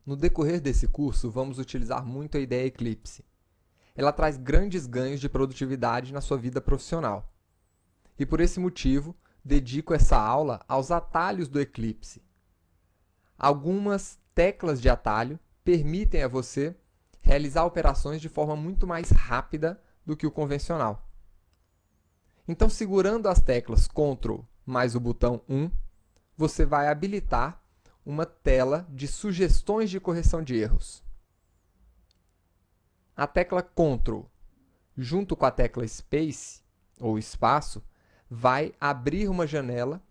No decorrer desse curso, vamos utilizar muito a ideia Eclipse. Ela traz grandes ganhos de produtividade na sua vida profissional. E por esse motivo, dedico essa aula aos atalhos do Eclipse. Algumas teclas de atalho permitem a você realizar operações de forma muito mais rápida do que o convencional. Então, segurando as teclas Ctrl mais o botão 1, você vai habilitar uma tela de sugestões de correção de erros. A tecla Ctrl, junto com a tecla Space, ou espaço, vai abrir uma janela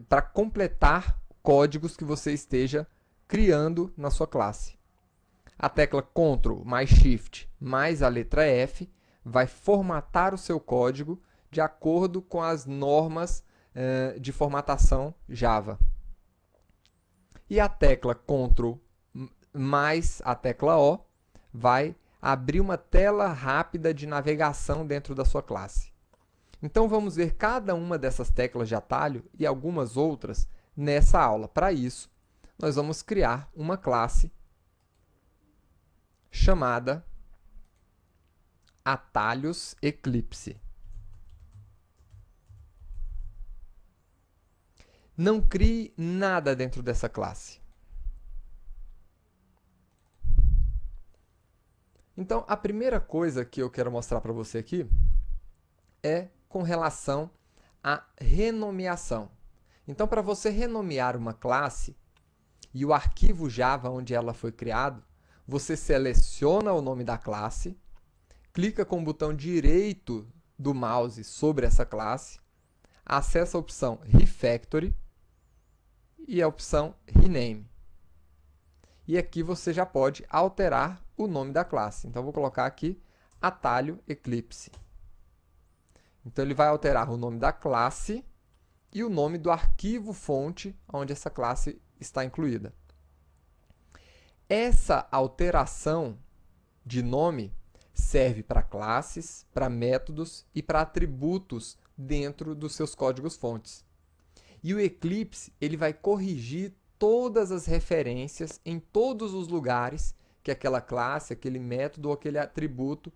para completar códigos que você esteja criando na sua classe. A tecla Ctrl mais Shift mais a letra F vai formatar o seu código de acordo com as normas de formatação Java. E a tecla Ctrl mais a tecla O vai abrir uma tela rápida de navegação dentro da sua classe. Então, vamos ver cada uma dessas teclas de atalho e algumas outras nessa aula. Para isso, nós vamos criar uma classe chamada Atalhos Eclipse. Não crie nada dentro dessa classe. Então, a primeira coisa que eu quero mostrar para você aqui é com relação à renomeação. Então, para você renomear uma classe e o arquivo Java onde ela foi criado, você seleciona o nome da classe, clica com o botão direito do mouse sobre essa classe, acessa a opção Refactory e a opção Rename. E aqui você já pode alterar o nome da classe. Então, vou colocar aqui Atalho Eclipse. Então, ele vai alterar o nome da classe e o nome do arquivo fonte onde essa classe está incluída. Essa alteração de nome serve para classes, para métodos e para atributos dentro dos seus códigos-fontes. E o Eclipse ele vai corrigir todas as referências em todos os lugares que aquela classe, aquele método ou aquele atributo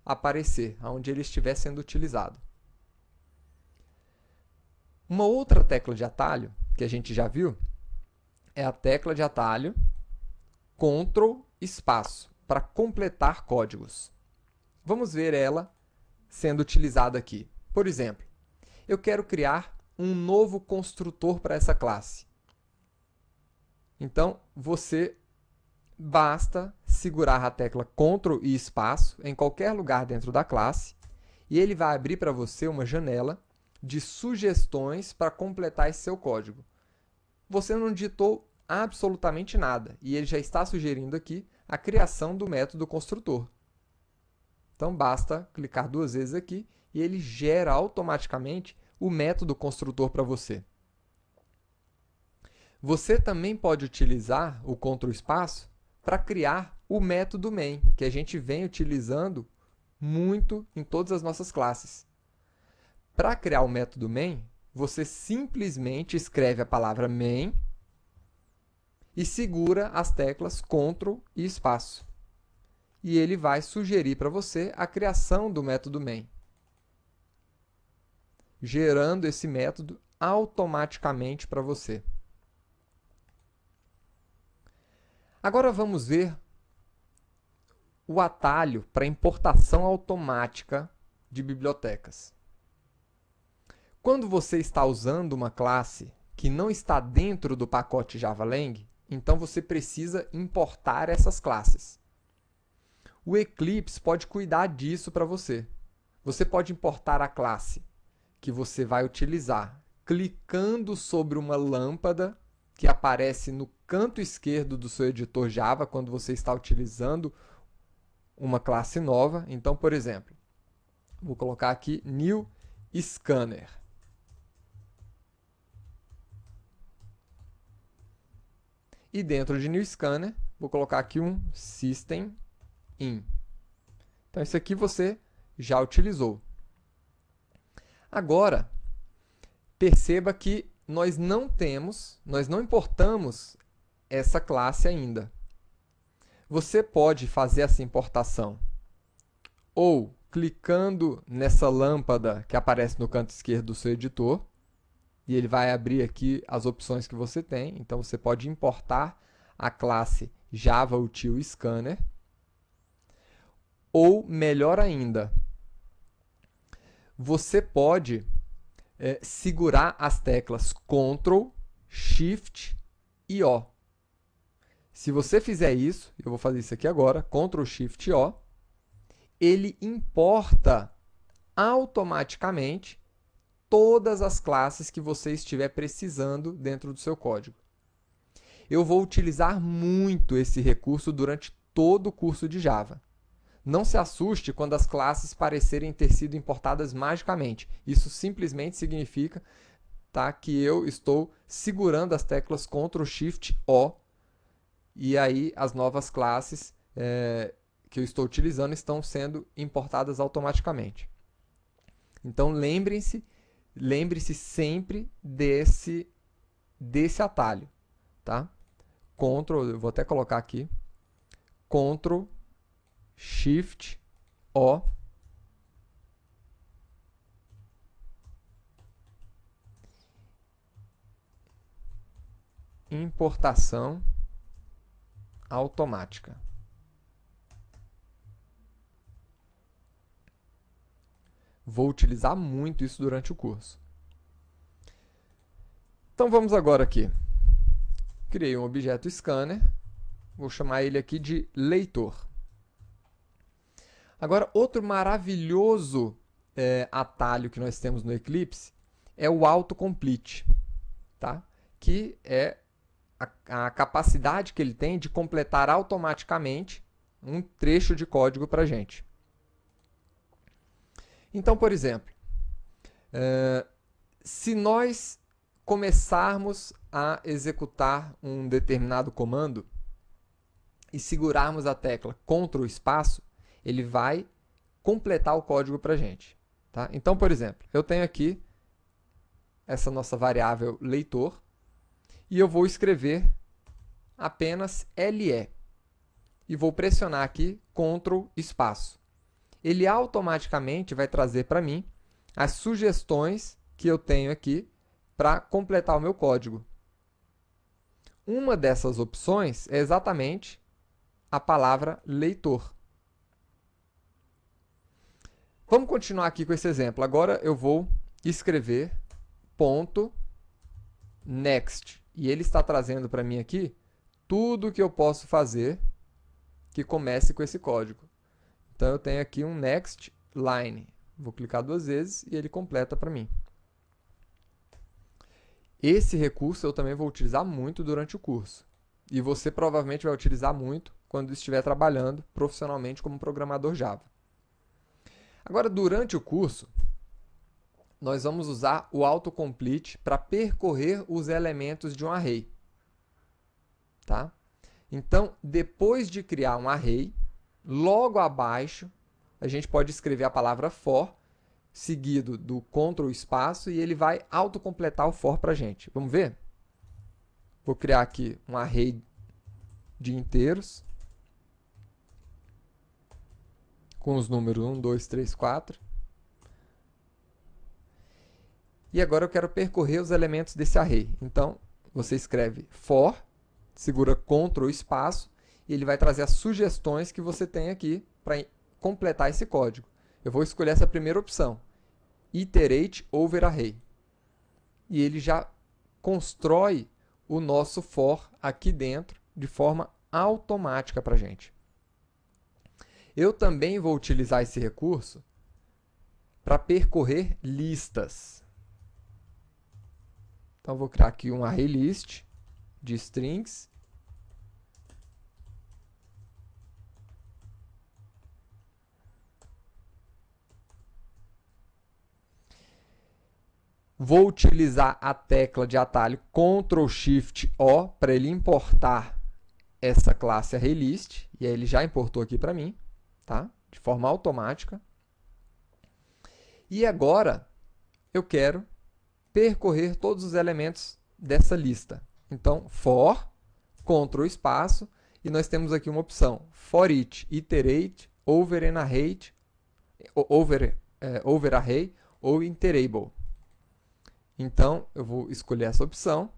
aparecer, onde ele estiver sendo utilizado. Uma outra tecla de atalho, que a gente já viu, é a tecla de atalho Ctrl espaço, para completar códigos. Vamos ver ela sendo utilizada aqui. Por exemplo, eu quero criar um novo construtor para essa classe. Então, você basta segurar a tecla Ctrl e espaço em qualquer lugar dentro da classe e ele vai abrir para você uma janela de sugestões para completar esse seu código. Você não digitou absolutamente nada e ele já está sugerindo aqui a criação do método construtor. Então, basta clicar 2 vezes aqui e ele gera automaticamente o método construtor para você. Você também pode utilizar o Ctrl espaço para criar o método main, que a gente vem utilizando muito em todas as nossas classes. Para criar o método main, você simplesmente escreve a palavra main e segura as teclas Ctrl e espaço. E ele vai sugerir para você a criação do método main, gerando esse método automaticamente para você. Agora vamos ver o atalho para importação automática de bibliotecas. Quando você está usando uma classe que não está dentro do pacote JavaLang, então você precisa importar essas classes. O Eclipse pode cuidar disso para você. Você pode importar a classe que você vai utilizar clicando sobre uma lâmpada que aparece no canto esquerdo do seu editor Java quando você está utilizando uma classe nova. Então, por exemplo, vou colocar aqui New Scanner. E dentro de New Scanner, vou colocar aqui um System In. Então, isso aqui você já utilizou. Agora, perceba que nós não importamos essa classe ainda. Você pode fazer essa importação ou clicando nessa lâmpada que aparece no canto esquerdo do seu editor, e ele vai abrir aqui as opções que você tem. Então, você pode importar a classe Java Util Scanner, ou, melhor ainda, você pode segurar as teclas Ctrl, Shift e O. Se você fizer isso, eu vou fazer isso aqui agora, Ctrl, Shift, O, ele importa automaticamente todas as classes que você estiver precisando dentro do seu código. Eu vou utilizar muito esse recurso durante todo o curso de Java. Não se assuste quando as classes parecerem ter sido importadas magicamente. Isso simplesmente significa, tá, que eu estou segurando as teclas Ctrl, Shift, O, e aí as novas classes que eu estou utilizando estão sendo importadas automaticamente. Então, lembre-se sempre desse atalho, tá? Ctrl, eu vou até colocar aqui, Ctrl, Shift, O, importação automática. Vou utilizar muito isso durante o curso. Então vamos agora aqui. Criei um objeto scanner, vou chamar ele aqui de leitor. Agora, outro maravilhoso atalho que nós temos no Eclipse é o autocomplete, tá? Que é a capacidade que ele tem de completar automaticamente um trecho de código para a gente. Então, por exemplo, se nós começarmos a executar um determinado comando e segurarmos a tecla Ctrl espaço, ele vai completar o código para a gente. Tá? Então, por exemplo, eu tenho aqui essa nossa variável leitor e eu vou escrever apenas LE e vou pressionar aqui Ctrl espaço. Ele automaticamente vai trazer para mim as sugestões que eu tenho aqui para completar o meu código. Uma dessas opções é exatamente a palavra leitor. Vamos continuar aqui com esse exemplo. Agora eu vou escrever ponto next. E ele está trazendo para mim aqui tudo que eu posso fazer que comece com esse código. Então, eu tenho aqui um next line. Vou clicar 2 vezes e ele completa para mim. Esse recurso eu também vou utilizar muito durante o curso. E você provavelmente vai utilizar muito quando estiver trabalhando profissionalmente como programador Java. Agora, durante o curso, nós vamos usar o autocomplete para percorrer os elementos de um array. Tá? Então, depois de criar um array, logo abaixo, a gente pode escrever a palavra for, seguido do Ctrl espaço, e ele vai autocompletar o for para a gente. Vamos ver? Vou criar aqui um array de inteiros, com os números 1, 2, 3, 4. E agora eu quero percorrer os elementos desse array. Então, você escreve for, segura Ctrl espaço, e ele vai trazer as sugestões que você tem aqui para completar esse código. Eu vou escolher essa primeira opção, iterate over array. E ele já constrói o nosso for aqui dentro de forma automática para a gente. Eu também vou utilizar esse recurso para percorrer listas. Então, vou criar aqui um array list de strings. Vou utilizar a tecla de atalho Ctrl Shift O para ele importar essa classe ArrayList. E aí ele já importou aqui para mim, tá? De forma automática. E agora eu quero percorrer todos os elementos dessa lista. Então, for Ctrl espaço, e nós temos aqui uma opção, for each, iterate, over array ou iterable. Então, eu vou escolher essa opção,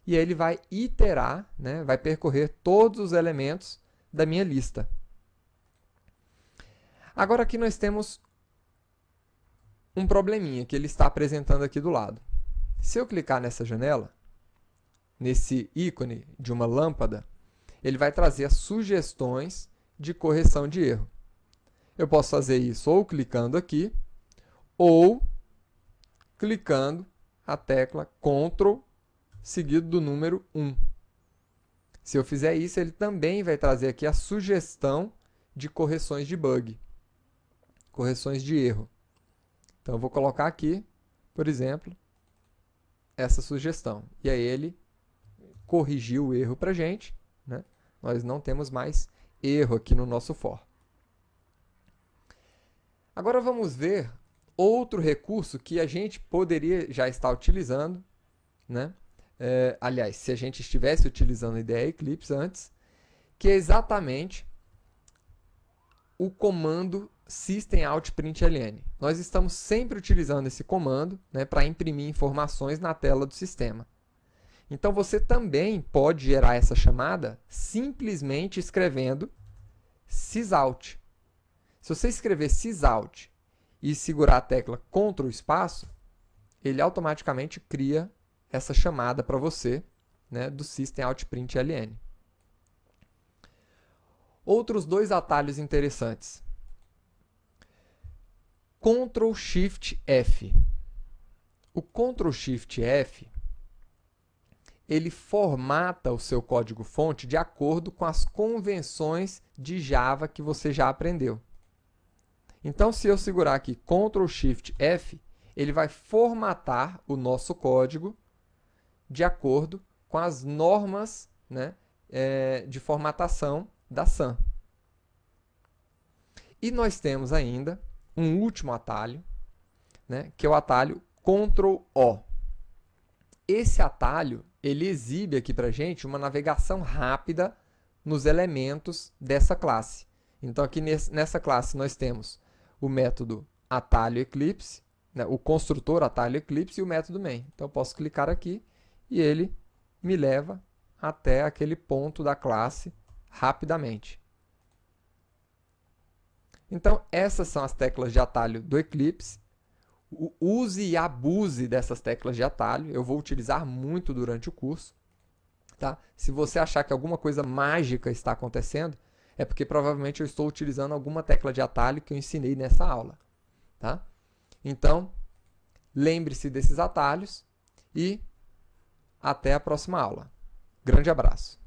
e aí ele vai iterar, né, vai percorrer todos os elementos da minha lista. Agora aqui nós temos um probleminha que ele está apresentando aqui do lado. Se eu clicar nessa janela, nesse ícone de uma lâmpada, ele vai trazer as sugestões de correção de erro. Eu posso fazer isso ou clicando aqui, ou clicando a tecla Ctrl seguido do número 1. Se eu fizer isso, ele também vai trazer aqui a sugestão de correções de bug, correções de erro. Então, eu vou colocar aqui, por exemplo, essa sugestão. E aí ele corrigiu o erro para a gente, né? Nós não temos mais erro aqui no nosso for. Agora vamos ver outro recurso que a gente poderia já estar utilizando, né? Aliás, se a gente estivesse utilizando a IDE Eclipse antes, que é exatamente o comando systemout.println. Nós estamos sempre utilizando esse comando, né, para imprimir informações na tela do sistema. Então, você também pode gerar essa chamada simplesmente escrevendo sysout. Se você escrever sysout e segurar a tecla Ctrl espaço, ele automaticamente cria essa chamada para você, né, do systemout.println. Outros dois atalhos interessantes. Ctrl Shift F. O Ctrl Shift F, ele formata o seu código-fonte de acordo com as convenções de Java que você já aprendeu. Então, se eu segurar aqui Ctrl Shift F, ele vai formatar o nosso código de acordo com as normas, né, de formatação da SAM. E nós temos ainda um último atalho, né, que é o atalho Ctrl O. Esse atalho ele exibe aqui para a gente uma navegação rápida nos elementos dessa classe. Então, aqui nessa classe nós temos o método atalho Eclipse, né, o construtor atalho Eclipse e o método main. Então, eu posso clicar aqui e ele me leva até aquele ponto da classe rapidamente. Então, essas são as teclas de atalho do Eclipse. Use e abuse dessas teclas de atalho. Eu vou utilizar muito durante o curso. Tá? Se você achar que alguma coisa mágica está acontecendo, é porque provavelmente eu estou utilizando alguma tecla de atalho que eu ensinei nessa aula. Tá? Então, lembre-se desses atalhos e até a próxima aula. Grande abraço!